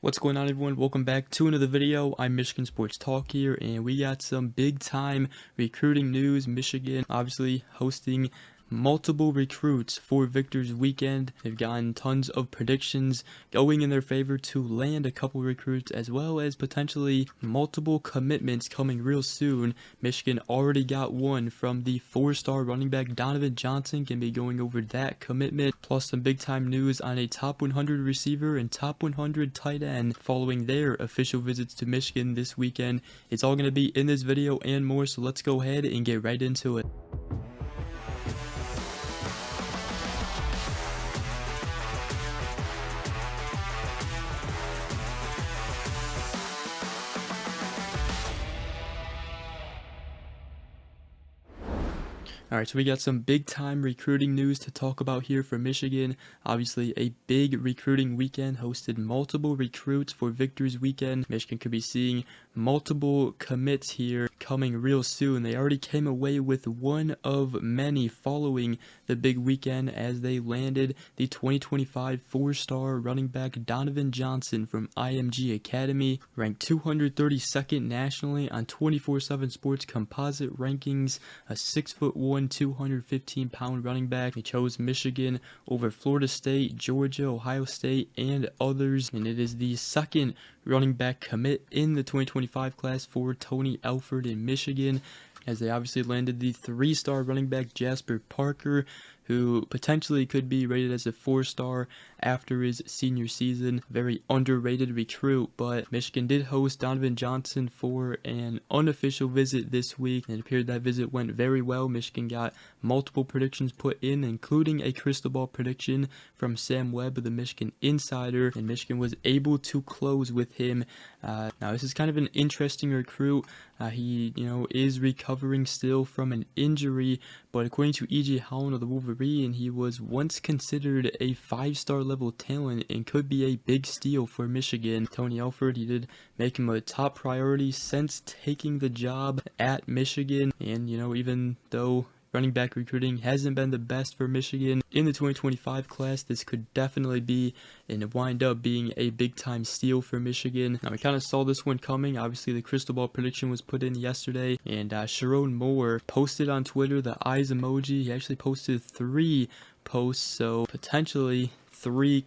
What's going on, everyone? Welcome back to another video. I'm Michigan Sports Talk here, and we got some big time recruiting news. Michigan obviously hosting multiple recruits for Victor's weekend. They've gotten tons of predictions going in their favor to land a couple recruits, as well as potentially multiple commitments coming real soon. Michigan already got one from the 4-star running back Donovan Johnson. Can be going over that commitment, plus some big time news on a top 100 receiver and top 100 tight end following their official visits to Michigan this weekend. It's all going to be in this video and more, so let's go ahead and get right into it. Alright, so we got some big time recruiting news to talk about here for Michigan. Obviously, a big recruiting weekend, hosted multiple recruits for Victor's weekend. Michigan could be seeing multiple commits here coming real soon. They already came away with one of many following the big weekend as they landed the 2025 4-star running back Donovan Johnson from IMG Academy, ranked 232nd nationally on 24/7 Sports composite rankings, a 6'1", 215-pound running back. He chose Michigan over Florida State, Georgia, Ohio State, and others, and it is the second running back commit in the 2025 class for Tony Alford in Michigan, as they obviously landed the 3-star running back Jasper Parker, who potentially could be rated as a 4-star after his senior season. Very underrated recruit, but Michigan did host Donovan Johnson for an unofficial visit this week, and it appeared that visit went very well. Michigan got multiple predictions put in, including a crystal ball prediction from Sam Webb of the Michigan Insider, and Michigan was able to close with him. Now this is kind of an interesting recruit. He is recovering still from an injury, but according to E.J. Holland of the Wolverine, he was once considered a 5-star level talent and could be a big steal for Michigan. Tony Alford, he did make him a top priority since taking the job at Michigan, and even though running back recruiting hasn't been the best for Michigan in the 2025 class, this could definitely be and wind up being a big time steal for Michigan. Now, we kind of saw this one coming. Obviously, the crystal ball prediction was put in yesterday, and Sharon Moore posted on Twitter the eyes emoji. He actually posted 3 posts, so potentially 3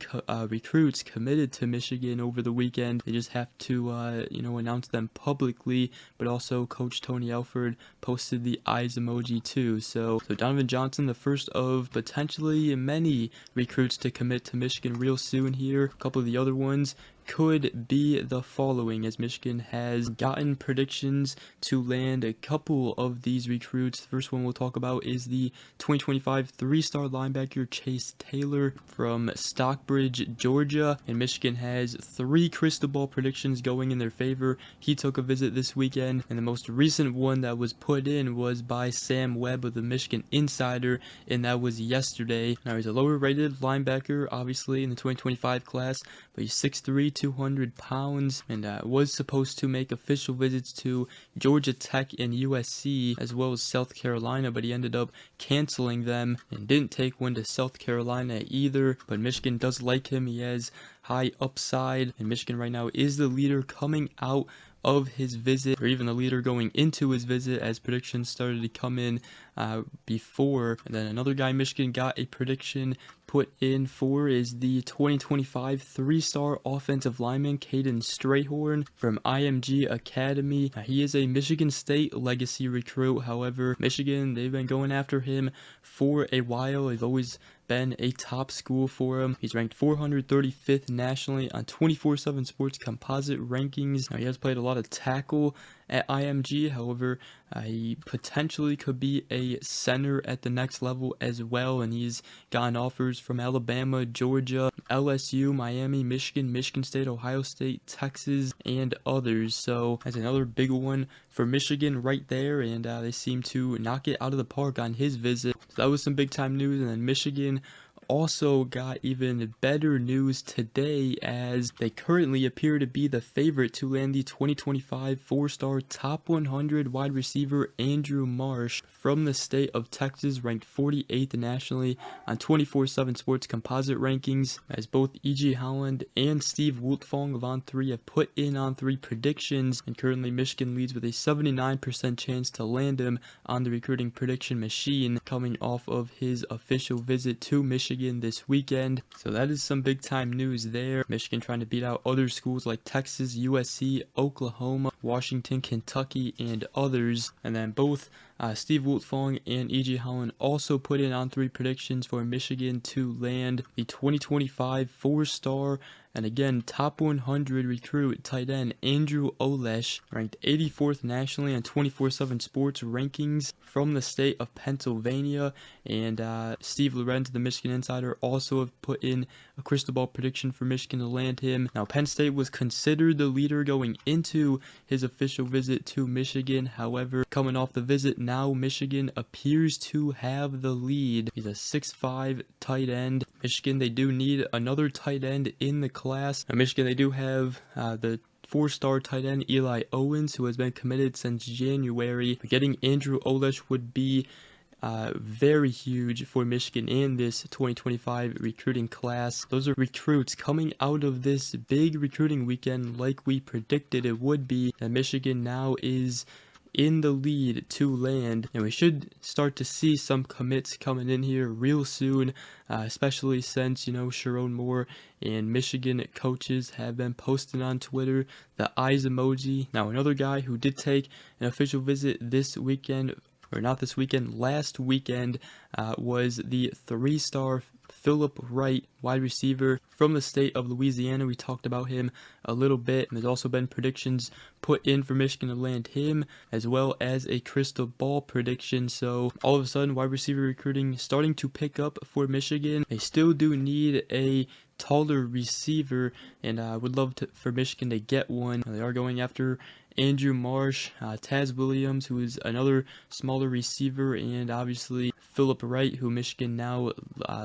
recruits committed to Michigan over the weekend. They just have to announce them publicly, but also Coach Tony Alford posted the eyes emoji too. So Donovan Johnson, the first of potentially many recruits to commit to Michigan real soon here. A couple of the other ones could be the following, as Michigan has gotten predictions to land a couple of these recruits. The first one we'll talk about is the 2025 3-star linebacker Chase Taylor from Stockbridge, Georgia, and Michigan has 3 crystal ball predictions going in their favor. He took a visit this weekend, and the most recent one that was put in was by Sam Webb of the Michigan Insider, and that was yesterday. Now, he's a lower rated linebacker, obviously, in the 2025 class, but he's 6'3", 200 pounds, and was supposed to make official visits to Georgia Tech and USC, as well as South Carolina, but he ended up canceling them and didn't take one to South Carolina either. But Michigan does like him. He has high upside, and Michigan right now is the leader coming out of his visit, or even the leader going into his visit, as predictions started to come in before. And then another guy Michigan got a prediction put in for is the 2025 3-star offensive lineman Caden Strayhorn from IMG Academy. Now, he is a Michigan State legacy recruit. However, Michigan, they've been going after him for a while. They've always been a top school for him. He's ranked 435th nationally on 24/7 Sports composite rankings. Now, he has played a lot of tackle at IMG. However, he potentially could be a center at the next level as well, and he's gotten offers from Alabama, Georgia, LSU, Miami, Michigan, Michigan State, Ohio State, Texas, and others. So that's another big one for Michigan right there, and they seem to knock it out of the park on his visit. So that was some big time news. And then Michigan also got even better news today, as they currently appear to be the favorite to land the 2025 4-star top 100 wide receiver Andrew Marsh from the state of Texas, ranked 48th nationally on 24/7 Sports composite rankings, as both E.G. Holland and Steve Wiltfong of On3 have put in On3 predictions, and currently Michigan leads with a 79% chance to land him on the recruiting prediction machine, coming off of his official visit to Michigan this weekend. So that is some big time news there. Michigan trying to beat out other schools like Texas, USC, Oklahoma, Washington, Kentucky, and others. And then both Steve Wiltfong and E.G. Holland also put in On3 predictions for Michigan to land the 2025 4-star and again top 100 recruit tight end Andrew Olesh, ranked 84th nationally on 24/7 Sports rankings from the state of Pennsylvania. And Steve Lorenz, the Michigan insider, also have put in a crystal ball prediction for Michigan to land him. Now, Penn State was considered the leader going into his official visit to Michigan. However, coming off the visit, now Michigan appears to have the lead. He's a 6'5" tight end. Michigan, they do need another tight end in the class. Now, Michigan, they do have the 4-star tight end Eli Owens, who has been committed since January. But getting Andrew Olesh would be very huge for Michigan in this 2025 recruiting class. Those are recruits coming out of this big recruiting weekend like we predicted it would be. And Michigan now is in the lead to land, and we should start to see some commits coming in here real soon, especially since, Sharon Moore and Michigan coaches have been posting on Twitter the eyes emoji. Now, another guy who did take an official visit this weekend, or not this weekend, last weekend, was the 3-star Philip Wright, wide receiver from the state of Louisiana. We talked about him a little bit, and there's also been predictions put in for Michigan to land him, as well as a crystal ball prediction. So all of a sudden, wide receiver recruiting starting to pick up for Michigan. They still do need a taller receiver, and I would love for Michigan to get one. They are going after Andrew Marsh, Taz Williams, who is another smaller receiver, and obviously Philip Wright, who Michigan now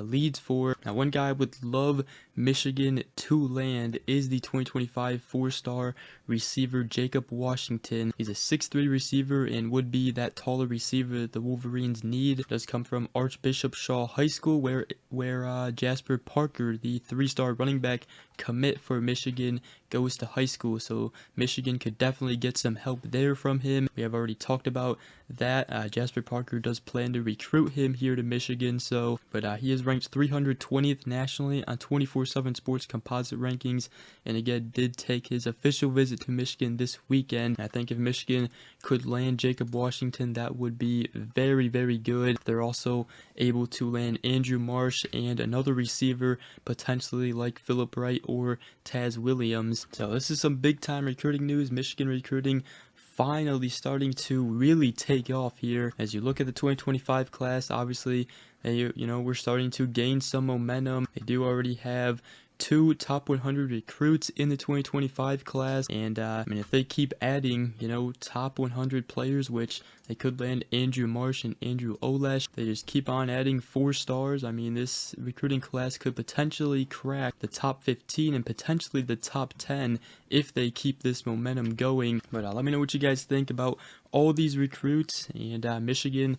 leads for. Now, one guy I would love Michigan to land is the 2025 4-star receiver Jacob Washington. He's a 6'3" receiver and would be that taller receiver that the Wolverines need. It does come from Archbishop Shaw High School, where Jasper Parker, the 3-star running back commit for Michigan, goes to high school. So Michigan could definitely get some help there from him. We have already talked about that. Jasper Parker does plan to recruit him here to Michigan. But he is ranked 320th nationally on 24/7 Sports composite rankings, and again did take his official visit to Michigan this weekend. I think if Michigan could land Jacob Washington, that would be very, very good. They're also able to land Andrew Marsh and another receiver, potentially like Philip Wright or Taz Williams. So this is some big time recruiting news. Michigan recruiting finally starting to really take off here. As you look at the 2025 class, obviously we're starting to gain some momentum. They do already have 2 top 100 recruits in the 2025 class, and if they keep adding top 100 players, which they could land Andrew Marsh and Andrew Olesh, they just keep on adding 4-stars. This recruiting class could potentially crack the top 15 and potentially the top 10 if they keep this momentum going. But let me know what you guys think about all these recruits, and Michigan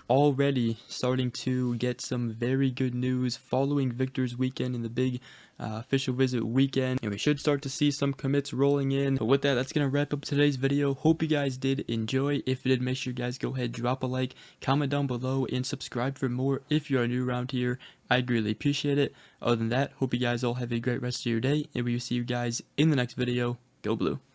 already starting to get some very good news following Victor's weekend in the big official visit weekend, and we should start to see some commits rolling in. But with that, that's going to wrap up today's video. Hope you guys did enjoy. If you did, make sure you guys go ahead, drop a like, comment down below, and subscribe for more if you are new around here. I greatly appreciate it. Other than that, hope you guys all have a great rest of your day, and we will see you guys in the next video. Go Blue.